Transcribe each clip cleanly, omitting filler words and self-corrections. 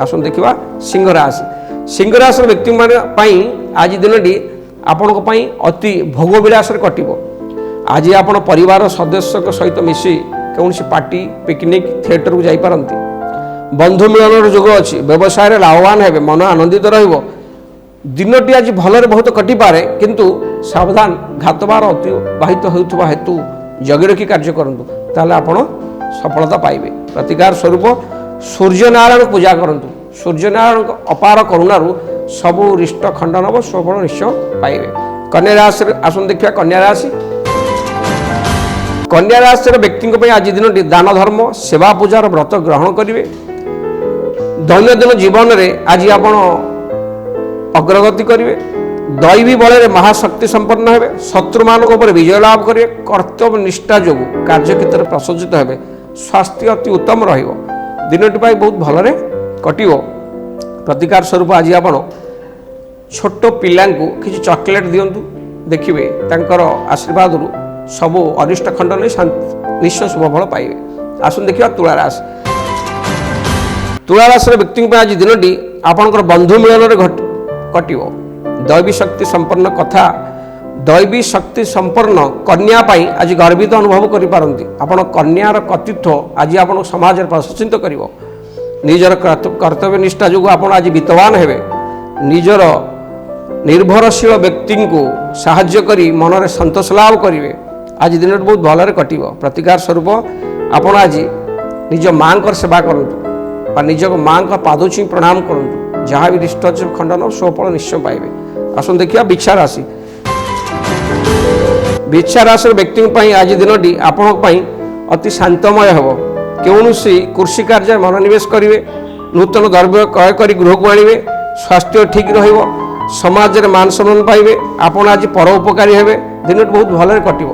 आसन देखा सिंह राशि। सिंह राशि व्यक्ति आज दिन आपण अति भोगविलास कटो। आज आप परिवार सदस्य सहित मिसी कौन पार्टी पिकनिक थिएटर को जापारती। बंधु मिलन जोग अच्छी व्यवसाय लाभवान है मन आनंदित दिन आज भलरे बहुत कटिपे किंतु सावधान घातबार अतिबाहित होता हेतु जगी रखी कार्य करूँ ताल आप सफलता पाइबे। प्रतिकार स्वरूप सूर्यनारायण पूजा करूँ। सूर्यनारायण अपार करुणारू सबू रिष्ट खंडन हम सफल निश्चय पाइबे। कन्या राशि आसन देखा कन्या राशि। कन्या राशि व्यक्ति आज दिन दान धर्म सेवा पूजार व्रत ग्रहण करेंगे। दैनंदिन जीवन में आज आप अग्रगति करेंगे। दैवी बल महाशक्ति संपन्न हे। शत्रु मान विजय लाभ करेंगे। कर्तव्य निष्ठा जो कार्य क्षेत्र में प्रसज्जित हे। स्वास्थ्य अति उत्तम दिन बहुत भलरे कटिवो। प्रतिकार स्वरूप आज आप छोट पिला किसी चॉकलेट दिंतु देखिए तांकर आशीर्वाद रु सबू अरिष्ट खंडन निश्चय शुभ फल पाइबे। आसन देखिए तुला राशि। तुला राशि व्यक्ति आज दिन आपणकर बंधु मिलन कटिवो। दैवी शक्ति संपन्न कथा दैवी शक्ति संपन्न कन्या आज गर्वित अनुभव करिपारंती। आपण कन्यार कर्तृत्व आज आप समाज प्रशंसित करिवो। निजर कर्तव्य निष्ठा जो आप आज वित्तवान हेबे। निजर निर्भरशील व्यक्ति को साहाय्य करी मन में संतोष लाभ करेंगे। आज दिन बहुत भलरे कटिवो। प्रतिकार स्वरूप आपण आज निज माँ को सेवा करूँ निज माँ का पाद छुई प्रणाम करूँ। जहाँ भी रिष्ट खंडन सफल निश्चय पाइबे। आसन देखिए बिच्छा राशि। बिच्छा राशि व्यक्ति आज दिन आपण अति शांतमय हो। कौन कृषि कार्य मनोनिवेश करेंगे। नूतन द्रव्य क्रय कर गृह को आणवे। स्वास्थ्य ठीक रहिबो। समाज में मान सम्मान पाइबे। आपण आज परोपकारी हेबे। दिन बहुत भलरे कटिवो।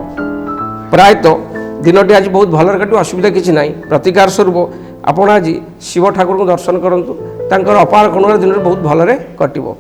प्रायतः दिन आज बहुत भलरे कटिवो। असुविधा किसी ना। प्रतिकार स्वरूप आपण आज शिव ठाकुर को दर्शन करंतु। तांकर अपार करुणा दिन बहुत भलरे कटिवो।